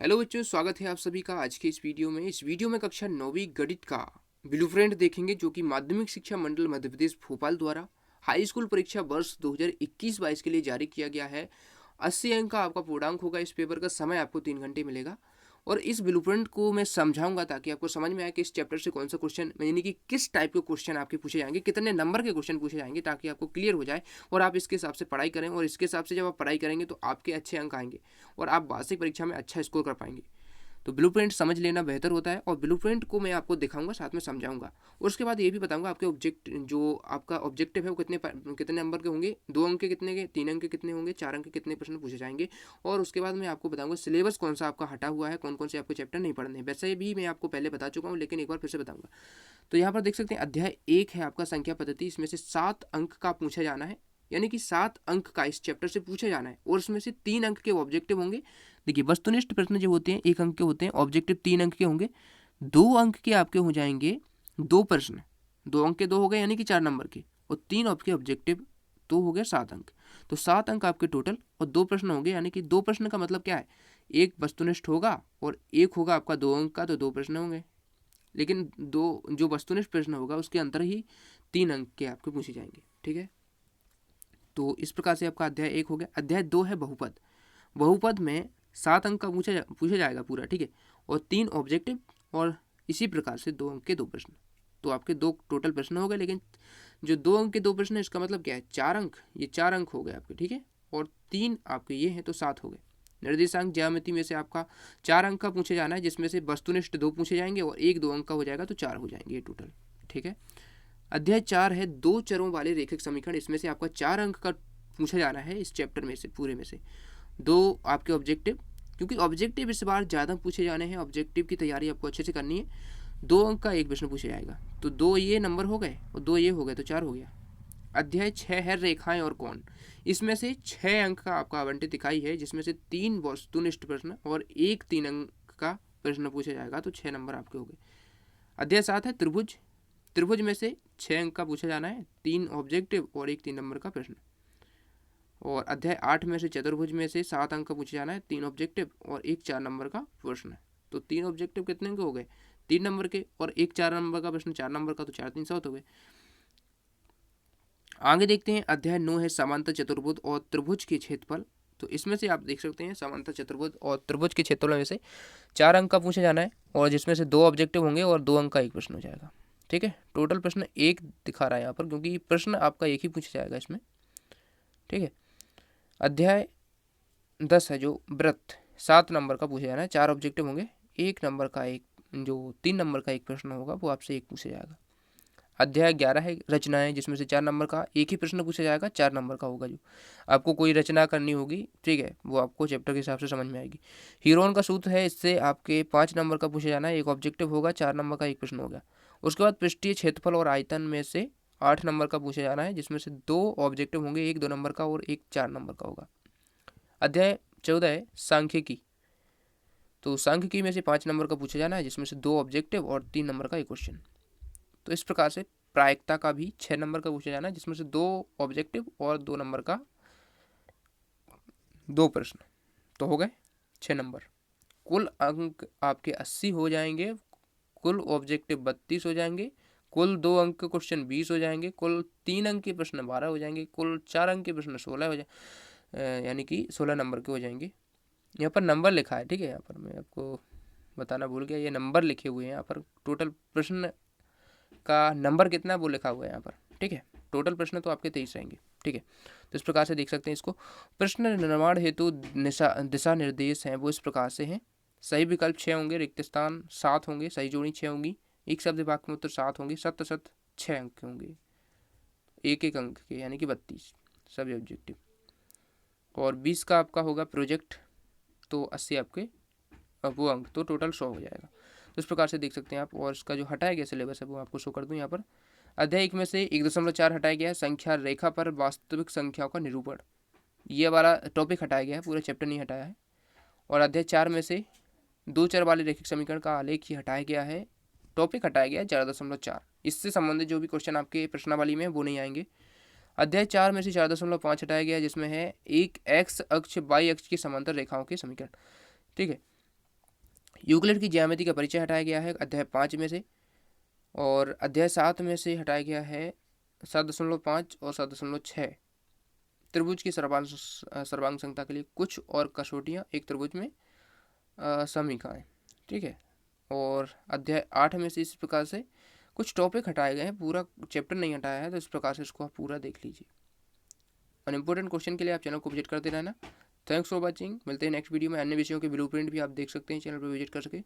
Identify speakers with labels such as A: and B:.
A: Hello बच्चों, स्वागत है आप सभी का आज के इस वीडियो में। इस वीडियो में कक्षा 9वीं गणित का ब्लूप्रिंट देखेंगे जो कि माध्यमिक शिक्षा मंडल मध्य प्रदेश भोपाल द्वारा हाई स्कूल परीक्षा वर्ष 2021-22 के लिए जारी किया गया है। 80 अंक का आपका पूर्णांक होगा। इस पेपर का समय आपको 3 घंटे मिलेगा और इस ब्लूप्रिंट को मैं समझाऊंगा ताकि आपको समझ में आए कि इस चैप्टर से कौन सा क्वेश्चन यानी कि किस टाइप के क्वेश्चन आपके पूछे जाएंगे, कितने नंबर के क्वेश्चन पूछे जाएंगे, ताकि आपको क्लियर हो जाए और आप इसके हिसाब से पढ़ाई करें। और इसके हिसाब से जब आप पढ़ाई करेंगे तो आपके अच्छे अंक आएंगे और आप वार्षिक परीक्षा में अच्छा स्कोर कर पाएंगे। तो ब्लूप्रिंट समझ लेना बेहतर होता है और ब्लूप्रिंट को मैं आपको दिखाऊंगा, साथ में समझाऊंगा और उसके बाद ये भी बताऊंगा आपके आपका ऑब्जेक्टिव है वो कितने नंबर के होंगे, 2 अंक के कितने के, 3 अंक के कितने होंगे, 4 अंक के कितने प्रश्न पूछे जाएंगे। और उसके बाद मैं आपको बताऊंगा सिलेबस कौन सा आपका हटा हुआ है, कौन कौन से आपको चैप्टर नहीं पढ़ने हैं। वैसे भी मैं आपको पहले बता चुका हूँ लेकिन एक बार फिर से बताऊंगा। तो यहाँ पर देख सकते हैं अध्याय 1 है आपका संख्या पद्धति। इसमें से 7 अंक का पूछा जाना है, यानी कि 7 अंक का इस चैप्टर से पूछा जाना है और इसमें से 3 अंक के ऑब्जेक्टिव होंगे। देखिए, वस्तुनिष्ठ प्रश्न जो होते हैं 1 अंक के होते हैं, ऑब्जेक्टिव 3 अंक के होंगे। 2 अंक के आपके हो जाएंगे 2 प्रश्न, 2 अंक के 2 हो गए यानी कि 4 नंबर के, और 3 आपके ऑब्जेक्टिव तो हो गए 7 अंक। तो 7 अंक आपके टोटल और 2 प्रश्न होंगे, यानी कि 2 प्रश्न का मतलब क्या है, एक वस्तुनिष्ठ होगा और एक होगा आपका 2 अंक का, तो 2 प्रश्न होंगे। लेकिन दो जो वस्तुनिष्ठ प्रश्न होगा उसके अंतर ही 3 अंक के आपके पूछे जाएंगे। ठीक है, तो इस प्रकार से आपका अध्याय 1 हो गया। अध्याय 2 है बहुपद। बहुपद में 7 अंक का पूछा जाएगा पूरा। ठीक है, और 3 ऑब्जेक्टिव और इसी प्रकार से 2 अंक के 2 प्रश्न। तो आपके 2 टोटल प्रश्न हो गए, लेकिन जो 2 अंक के 2 प्रश्न है इसका मतलब क्या है, 4 अंक, ये 4 अंक हो गए आपके। ठीक है, और 3 आपके ये हैं तो 7 हो गए। निर्देशांक ज्यामिति में से आपका 4 अंक का पूछे जाना है, जिसमें से वस्तुनिष्ठ 2 पूछे जाएंगे और एक 2 अंक का हो जाएगा, तो 4 हो जाएंगे ये टोटल। ठीक है, अध्याय 4 है 2 चरों वाले रेखिक समीकरण। इसमें से आपका 4 अंक का पूछा जाना है इस चैप्टर में से, पूरे में से। 2 आपके ऑब्जेक्टिव, क्योंकि ऑब्जेक्टिव इस बार ज़्यादा पूछे जाने हैं, ऑब्जेक्टिव की तैयारी आपको अच्छे से करनी है। 2 अंक का एक प्रश्न पूछा जाएगा, तो 2 ये नंबर हो गए और 2 ये हो गए, तो 4 हो गया। अध्याय 6 है रेखाएं और कोण। इसमें से 6 अंक का आपका आवंटित इकाई है, जिसमें से 3 वस्तुनिष्ठ प्रश्न और एक 3 अंक का प्रश्न पूछा जाएगा, तो 6 नंबर आपके हो गए। अध्याय 7 है त्रिभुज। त्रिभुज में से 6 अंक का पूछा जाना है, 3 ऑब्जेक्टिव और एक 3 नंबर का प्रश्न। और अध्याय 8 में से चतुर्भुज में से 7 अंक का पूछा जाना है, 3 ऑब्जेक्टिव और एक 4 नंबर का प्रश्न। तो 3 ऑब्जेक्टिव कितने के हो गए, 3 नंबर के, और एक 4 नंबर का प्रश्न 4 नंबर का, तो 4 3 7 हो गए। आगे देखते हैं अध्याय 9 है समांतर चतुर्भुज और त्रिभुज के क्षेत्रफल। तो इसमें से आप देख सकते हैं समांतर चतुर्भुज और त्रिभुज के क्षेत्रफल में से 4 अंक का पूछा जाना है और जिसमें से 2 ऑब्जेक्टिव होंगे और 2 अंक का एक प्रश्न हो जाएगा। ठीक है, टोटल प्रश्न एक दिखा रहा है यहाँ पर, क्योंकि प्रश्न आपका एक ही पूछा जाएगा इसमें। ठीक है, अध्याय 10 है जो वृत्त, 7 नंबर का पूछा जाना है, 4 ऑब्जेक्टिव होंगे, एक नंबर का एक, जो 3 नंबर का एक प्रश्न होगा वो आपसे एक पूछा जाएगा। अध्याय 11 है रचनाएं, जिसमें से 4 नंबर का एक ही प्रश्न पूछा जाएगा, 4 नंबर का होगा। जो आपको कोई रचना करनी होगी, ठीक है, वो आपको चैप्टर के हिसाब से समझ में आएगी। हीरोन का सूत्र है, इससे आपके 5 नंबर का पूछा जाना है, एक ऑब्जेक्टिव होगा, 4 नंबर का एक प्रश्न होगा। उसके बाद पृष्ठीय क्षेत्रफल और आयतन में से 8 नंबर का पूछा जाना है, जिसमें से 2 ऑब्जेक्टिव होंगे, एक 2 नंबर का और एक 4 नंबर का होगा। अध्याय 14 है सांख्यिकी। तो सांख्यिकी में से 5 नंबर का पूछा जाना है, जिसमें से 2 ऑब्जेक्टिव और 3 नंबर का एक क्वेश्चन। तो इस प्रकार से प्रायिकता का भी 6 नंबर का पूछा जाना है, जिसमें से 2 ऑब्जेक्टिव और 2 नंबर का 2 प्रश्न, तो हो गए 6 नंबर। कुल अंक आपके 80 हो जाएंगे, कुल ऑब्जेक्टिव 32 हो जाएंगे, कुल 2 अंक के क्वेश्चन 20 हो जाएंगे, कुल 3 अंक के प्रश्न 12 हो जाएंगे, कुल 4 अंक के प्रश्न 16 हो जाए, यानी कि 16 नंबर के हो जाएंगे। यहाँ पर नंबर लिखा है, ठीक है, यहाँ पर मैं आपको बताना भूल गया, ये नंबर लिखे हुए हैं यहाँ पर। टोटल प्रश्न का नंबर कितना है वो लिखा हुआ है यहाँ पर। ठीक है, टोटल प्रश्न तो आपके 23 रहेंगे। ठीक है, तो इस प्रकार से देख सकते हैं इसको। प्रश्न निर्माण हेतु दिशा निर्देश हैं वो इस प्रकार से हैं। सही विकल्प 6 होंगे, रिक्त स्थान 7 होंगे, सही जोड़ी 6 होंगी, एक शब्द वाक्य में उत्तर 7 होंगे, सत्य 6 अंक के होंगे, एक एक अंक के, यानी कि 32 सभी ऑब्जेक्टिव। और 20 का आपका होगा प्रोजेक्ट, तो 80 आपके वो अंक, तो टोटल 100 हो जाएगा। तो इस प्रकार से देख सकते हैं आप। और इसका जो हटाया गया सिलेबस है वो आपको शो कर दूं यहाँ पर। अध्याय 1 में से 1.4 हटाया गया है, संख्या रेखा पर वास्तविक संख्याओं का निरूपण, ये वाला टॉपिक हटाया गया है, पूरा चैप्टर नहीं हटाया है। और अध्याय 4 में से 2 चर वाले रैखिक समीकरण का आलेख ही हटाया गया है, टॉपिक हटाया गया है 4.4। इससे संबंधित जो भी क्वेश्चन आपके प्रश्नावली में वो नहीं आएंगे। अध्याय 4 में से 4.5 हटाया गया है, जिसमें है एक एक्स अक्ष वाई अक्ष की समांतर रेखाओं के समीकरण। ठीक है, यूक्लिड की ज्यामिति का परिचय हटाया गया है अध्याय 5 में से, और अध्याय 7 में से हटाया गया है 7.5 और 7.6। त्रिभुज की सर्वांग संख्या के लिए कुछ और कसौटियाँ एक त्रिभुज में समीकाएं। ठीक है, और अध्याय 8 में से इस प्रकार से कुछ टॉपिक हटाए गए हैं, पूरा चैप्टर नहीं हटाया है, तो इस प्रकार से इसको आप पूरा देख लीजिए। और इम्पोर्टेंट क्वेश्चन के लिए आप चैनल को विजिट करते रहना। Thanks for watching. मिलते हैं नेक्स्ट वीडियो में। अन्य विषयों के ब्लूप्रिंट भी आप देख सकते हैं, चैनल पर विजिट कर सके।